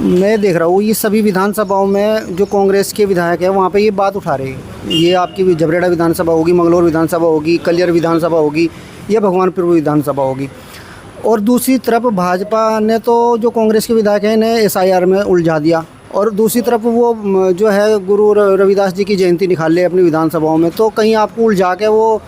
मैं देख रहा हूँ ये सभी विधानसभाओं में जो कांग्रेस के विधायक हैं वहाँ पे ये बात उठा रहे हैं। ये आपकी झबरेड़ा विधानसभा होगी, मंगलौर विधानसभा होगी, कलियर विधानसभा होगी, या भगवानपुर विधानसभा होगी। और दूसरी तरफ भाजपा ने तो जो कांग्रेस के विधायक हैं इन्हें एसआईआर में उलझा दिया, और दूसरी तरफ वो जो है गुरु रविदास जी की जयंती निकाल ले अपनी विधानसभाओं में। तो कहीं आपको उलझा के वो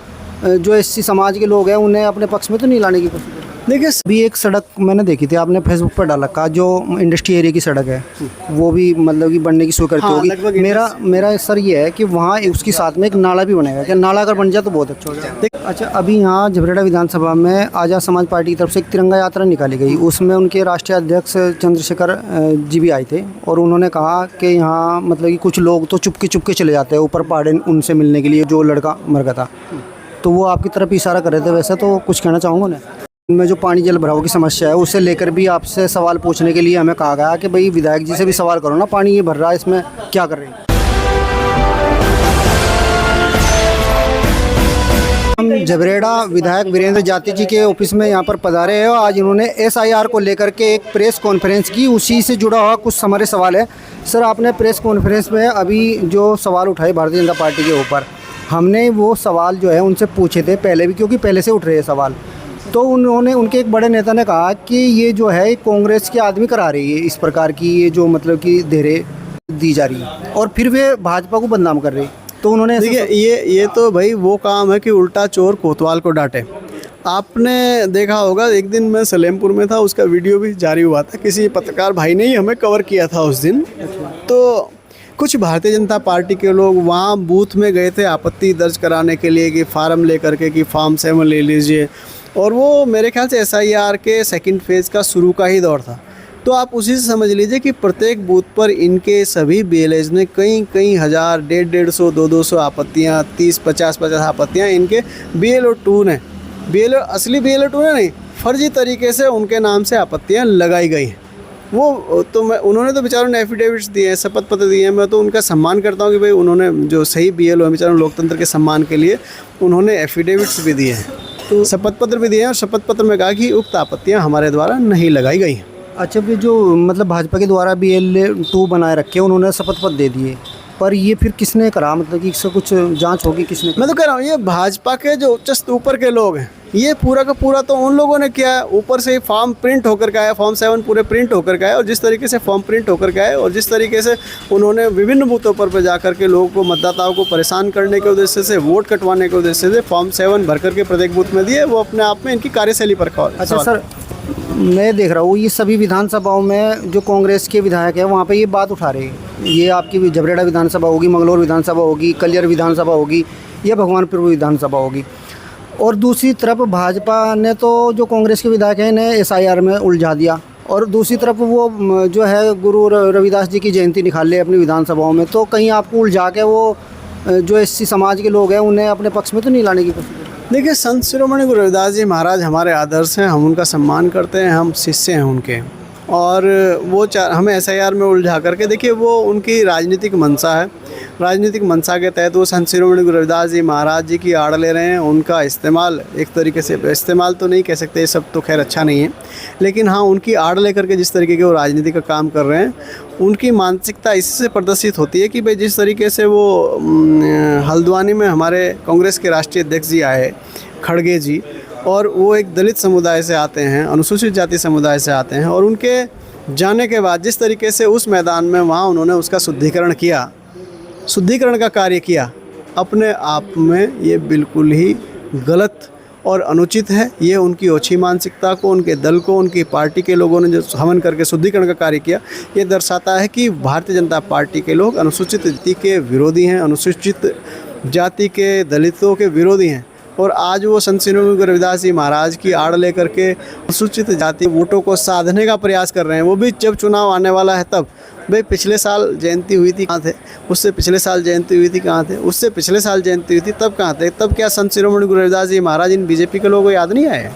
जो एससी समाज के लोग हैं उन्हें अपने पक्ष में तो नहीं लाने की कोशिश करें। देखिए अभी एक सड़क मैंने देखी थी, आपने फेसबुक पर डाला का जो इंडस्ट्री एरिया की सड़क है वो भी मतलब कि बनने की स्वीकृति होगी। मेरा सर ये है कि वहाँ उसके साथ में एक नाला भी बनेगा, क्या नाला अगर बन जाए तो बहुत अच्छा हो जाए। अच्छा, अभी यहाँ झबरेड़ा विधानसभा में आज़ाद समाज पार्टी की तरफ से एक तिरंगा यात्रा निकाली गई, उसमें उनके राष्ट्रीय अध्यक्ष चंद्रशेखर जी भी आए थे, और उन्होंने कहा कि यहाँ मतलब कि कुछ लोग तो चुपके चले जाते हैं ऊपर पहाड़ उनसे मिलने के लिए जो लड़का मर गया था। तो वो आपकी तरफ इशारा कर रहे थे। वैसे तो कुछ कहना चाहूँगा ना, इनमें जो पानी जल भराव की समस्या है उसे लेकर भी आपसे सवाल पूछने के लिए हमें कहा गया कि भाई विधायक जी से भी सवाल करो ना, पानी ये भर रहा है इसमें क्या कर रहे हैं। हम झबरेड़ा विधायक वीरेंद्र जाती जी के ऑफिस में यहाँ पर पधारे हैं, और आज इन्होंने एसआईआर को लेकर के एक प्रेस कॉन्फ्रेंस की, उसी से जुड़ा हुआ कुछ हमारे सवाल है। सर, आपने प्रेस कॉन्फ्रेंस में अभी जो सवाल उठाए भारतीय जनता पार्टी के ऊपर, हमने वो सवाल जो है उनसे पूछे थे पहले भी, क्योंकि पहले से उठ रहे हैं सवाल। तो उन्होंने उनके एक बड़े नेता ने कहा कि ये जो है कांग्रेस के आदमी करा रही है इस प्रकार की ये जो मतलब कि धेरे दी जा रही है, और फिर वे भाजपा को बदनाम कर रही। तो उन्होंने देखिए ये तो भाई वो काम है कि उल्टा चोर कोतवाल को डांटे। आपने देखा होगा, एक दिन मैं सलेमपुर में था, उसका वीडियो भी जारी हुआ था, किसी पत्रकार भाई ने ही हमें कवर किया था उस दिन। तो कुछ भारतीय जनता पार्टी के लोग वहाँ बूथ में गए थे आपत्ति दर्ज कराने के लिए कि फार्म लेकर के कि फॉर्म 7 ले लीजिए, और वो मेरे ख्याल से एसआईआर के सेकंड फेज़ का शुरू का ही दौर था। तो आप उसी से समझ लीजिए कि प्रत्येक बूथ पर इनके सभी बीएलएज ने कई हज़ार, 150, 200 आपत्तियाँ, 30-50 आपत्तियाँ इनके BLO 2 ने, असली BLO 2 ने नहीं, फर्जी तरीके से उनके नाम से आपत्तियाँ लगाई गई हैं। वो तो उन्होंने तो बेचारों ने एफिडेविट्स दिए हैं, शपथ पत्र दिए हैं। मैं तो उनका सम्मान करता हूँ कि भाई उन्होंने जो सही BLO है बेचारों लोकतंत्र के सम्मान के लिए उन्होंने एफिडेविट्स भी दिए हैं, तो शपथ पत्र भी दिए हैं, और शपथ पत्र में कहा कि उक्त आपत्तियाँ हमारे द्वारा नहीं लगाई गई हैं। अच्छा, फिर जो मतलब भाजपा के द्वारा BLO 2 बनाए रखे उन्होंने शपथ पत्र दे दिए, पर ये फिर किसने करा, मतलब कि इससे कुछ जांच होगी किसने? मैं तो कह रहा हूँ ये भाजपा के जो उच्च ऊपर के लोग हैं, ये पूरा का पूरा तो उन लोगों ने किया है। ऊपर से फॉर्म प्रिंट होकर के आया, फॉर्म 7 पूरे प्रिंट होकर के आए, और जिस तरीके से फॉर्म प्रिंट होकर के आए और जिस तरीके से उन्होंने विभिन्न बूथों पर जाकर के लोगों को, मतदाताओं को परेशान करने के उद्देश्य से, वोट कटवाने के उद्देश्य से फॉर्म 7 भर करके प्रत्येक बूथ में दिए, वो अपने आप में इनकी कार्यशैली पर कॉल। अच्छा सर, मैं देख रहा हूँ ये सभी विधानसभाओं में जो कांग्रेस के विधायक हैं वहाँ पे ये बात उठा रहे हैं। ये आपकी झबरेड़ा विधानसभा होगी, मंगलौर विधानसभा होगी, कलियर विधानसभा होगी, या भगवानपुर विधानसभा होगी। और दूसरी तरफ भाजपा ने तो जो कांग्रेस के विधायक हैं इन्हें एसआईआर में उलझा दिया, और दूसरी तरफ वो जो है गुरु रविदास जी की जयंती निकाल ले अपनी विधानसभाओं में। तो कहीं आपको उलझा के वो जो एससी समाज के लोग हैं उन्हें अपने पक्ष में तो नहीं लाने की कोशिश? देखिए, संत शिरोमणि गुरु रविदास जी महाराज हमारे आदर्श हैं, हम उनका सम्मान करते हैं, हम शिष्य हैं उनके, और वो हमें एसआईआर में उलझा करके, देखिए वो उनकी राजनीतिक मंशा है। राजनीतिक मंशा के तहत वो संत शिरोमणि गुरु रविदास जी महाराज जी की आड़ ले रहे हैं। उनका इस्तेमाल एक तरीके से, इस्तेमाल तो नहीं कह सकते, ये सब तो खैर अच्छा नहीं है, लेकिन हाँ उनकी आड़ ले करके जिस तरीके के वो राजनीति का काम कर रहे हैं, उनकी मानसिकता इससे प्रदर्शित होती है कि भाई जिस तरीके से वो हल्द्वानी में हमारे कांग्रेस के राष्ट्रीय अध्यक्ष जी आए, खड़गे जी, और वो एक दलित समुदाय से आते हैं, अनुसूचित जाति समुदाय से आते हैं, और उनके जाने के बाद जिस तरीके से उस मैदान में वहाँ उन्होंने उसका शुद्धिकरण का कार्य किया, अपने आप में ये बिल्कुल ही गलत और अनुचित है। ये उनकी ओछी मानसिकता को, उनके दल को, उनकी पार्टी के लोगों ने जो हवन करके शुद्धिकरण का कार्य किया, ये दर्शाता है कि भारतीय जनता पार्टी के लोग अनुसूचित जाति के विरोधी हैं, अनुसूचित जाति के दलितों के विरोधी हैं। और आज वो संत शिरोमणि गुरु रविदास जी महाराज की आड़ लेकर के अनुसूचित जाति वोटों को साधने का प्रयास कर रहे हैं। वो भी जब चुनाव आने वाला है तब। भाई पिछले साल जयंती हुई थी, कहाँ थे? उससे पिछले साल जयंती हुई थी, कहाँ थे? उससे पिछले साल जयंती हुई थी, तब कहाँ थे? तब क्या संत शिरोमणि गुरु रविदास जी महाराज इन बीजेपी के लोगों को याद नहीं आए?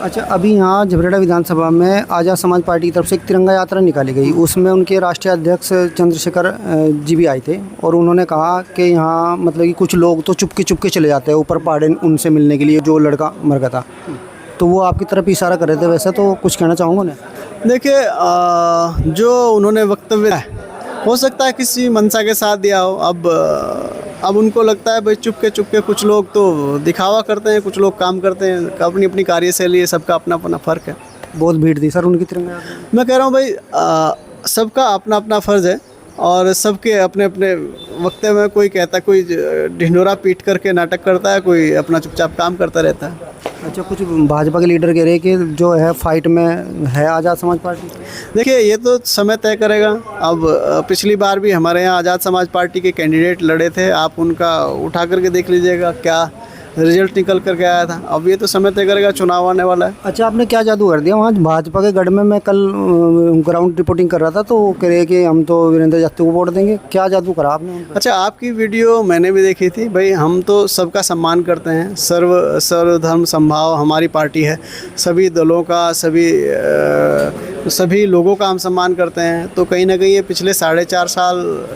अच्छा, अभी यहाँ झबरेड़ा विधानसभा में आज़ाद समाज पार्टी की तरफ से एक तिरंगा यात्रा निकाली गई, उसमें उनके राष्ट्रीय अध्यक्ष चंद्रशेखर जी भी आए थे, और उन्होंने कहा कि यहाँ मतलब कि कुछ लोग तो चुपके चले जाते हैं ऊपर पहाड़ उनसे मिलने के लिए जो लड़का मर गया था। तो वो आपकी तरफ इशारा कर रहे थे। वैसे तो कुछ कहना चाहूँगा ना, देखिए जो उन्होंने वक्तव्य दिया है, हो सकता है किसी मंशा के साथ दिया हो। अब उनको लगता है भाई चुपके कुछ लोग तो दिखावा करते हैं, कुछ लोग काम करते हैं, अपनी अपनी कार्यशैली है, सबका अपना अपना फ़र्क है। बहुत भीड़ थी सर उनकी तिरंगा यात्रा में। मैं कह रहा हूँ भाई सबका अपना अपना फ़र्ज़ है और सबके अपने अपने वक्तव्य में कोई कहता है, कोई ढिंढोरा पीट करके नाटक करता है, कोई अपना चुपचाप काम करता रहता है। अच्छा, कुछ भाजपा के लीडर कह रहे हैं कि जो है फाइट में है आज़ाद समाज पार्टी। देखिए ये तो समय तय करेगा। अब पिछली बार भी हमारे यहाँ आज़ाद समाज पार्टी के कैंडिडेट लड़े थे, आप उनका उठा करके देख लीजिएगा क्या रिजल्ट निकल करके आया था। अब ये तो समय तय करेगा, चुनाव आने वाला है। अच्छा, आपने क्या जादू कर दिया वहाँ भाजपा के गढ़ में? मैं कल ग्राउंड रिपोर्टिंग कर रहा था तो वो कह रहे कि हम तो वीरेंद्र जात्ती को वोट देंगे। क्या जादू करा आपने उन पर? अच्छा, आपकी वीडियो मैंने भी देखी थी। भाई हम तो सबका सम्मान करते हैं, सर्वधर्म समभाव हमारी पार्टी है, सभी दलों का, सभी लोगों का हम सम्मान करते हैं। तो कहीं ना कहीं ये पिछले 4.5 साल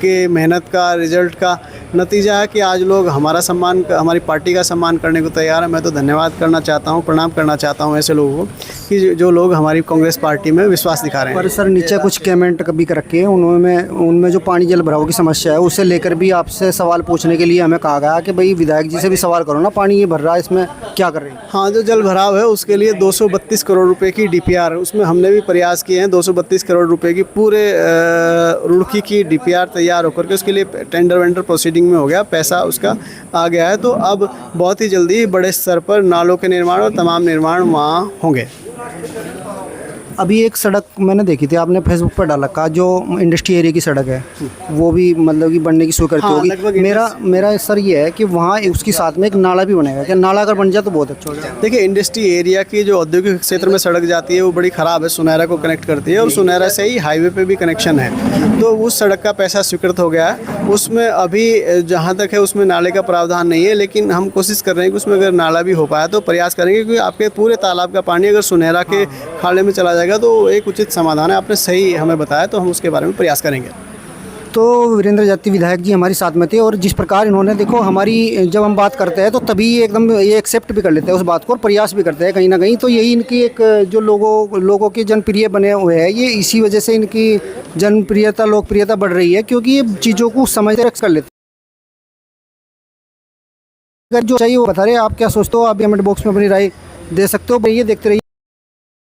के मेहनत का रिजल्ट का नतीजा है कि आज लोग हमारी पार्टी का सम्मान करने को तैयार है। मैं तो धन्यवाद करना चाहता हूँ, प्रणाम करना चाहता हूँ ऐसे लोगों को कि जो लोग हमारी कांग्रेस पार्टी में विश्वास दिखा रहे हैं। पर सर नीचे कुछ कमेंट कभी कर रखे हैं उनमें जो पानी जल भराव की समस्या है उसे लेकर भी आपसे सवाल पूछने के लिए हमें कहा गया कि भाई विधायक जी से भी सवाल करो ना, पानी ये भर रहा है इसमें क्या कर रहे हैं? हाँ, जो जल भराव है उसके लिए 232 करोड़ रुपए की DPR, उसमें हमने भी प्रयास किए हैं। 232 करोड़ रुपए की पूरे रुड़की की DPR तैयार होकर के उसके लिए टेंडर वेंडर प्रोसीडिंग में हो गया, पैसा उसका आ गया है। तो अब बहुत ही जल्दी बड़े स्तर पर नालों के निर्माण और तमाम निर्माण वहाँ होंगे। अभी एक सड़क मैंने देखी थी, आपने फेसबुक पर डाला का, जो इंडस्ट्री एरिया की सड़क है वो भी मतलब कि बनने की स्वीकृति हाँ, होगी। लगभग मेरा सर ये है कि वहाँ उसके साथ में एक नाला भी बनेगा। क्या नाला अगर बन जाए तो बहुत अच्छा हो जाए। देखिए इंडस्ट्री एरिया की जो औद्योगिक क्षेत्र में सड़क जाती है वो बड़ी ख़राब है, सुनहरा को कनेक्ट करती है और सुनहरा से ही हाईवे पे भी कनेक्शन है। तो उस सड़क का पैसा स्वीकृत हो गया है। उसमें अभी जहाँ तक है उसमें नाले का प्रावधान नहीं है, लेकिन हम कोशिश कर रहे हैं कि उसमें अगर नाला भी हो पाया तो प्रयास करेंगे, क्योंकि आपके पूरे तालाब का पानी अगर सुनहरा के खाड़े में चला जाएगा तो एक उचित समाधान है। आपने सही हमें बताया तो हम उसके बारे में प्रयास करेंगे। तो वीरेंद्र जात्ती विधायक जी हमारे साथ में थे और जिस प्रकार इन्होंने देखो हमारी जब हम बात करते हैं तो तभी एकदम ये एक्सेप्ट भी कर लेते हैं उस बात को और प्रयास भी करते हैं कहीं ना कहीं। तो यही इनकी एक जो लोगों के जनप्रिय बने हुए हैं, ये इसी वजह से इनकी जनप्रियता लोकप्रियता बढ़ रही है, क्योंकि ये चीज़ों को समझते कर लेते हैं। अगर जो चाहिए वो बता रहे, आप क्या सोचते हो? आप कमेंट बॉक्स में अपनी राय दे सकते हो। ये देखते रहिए।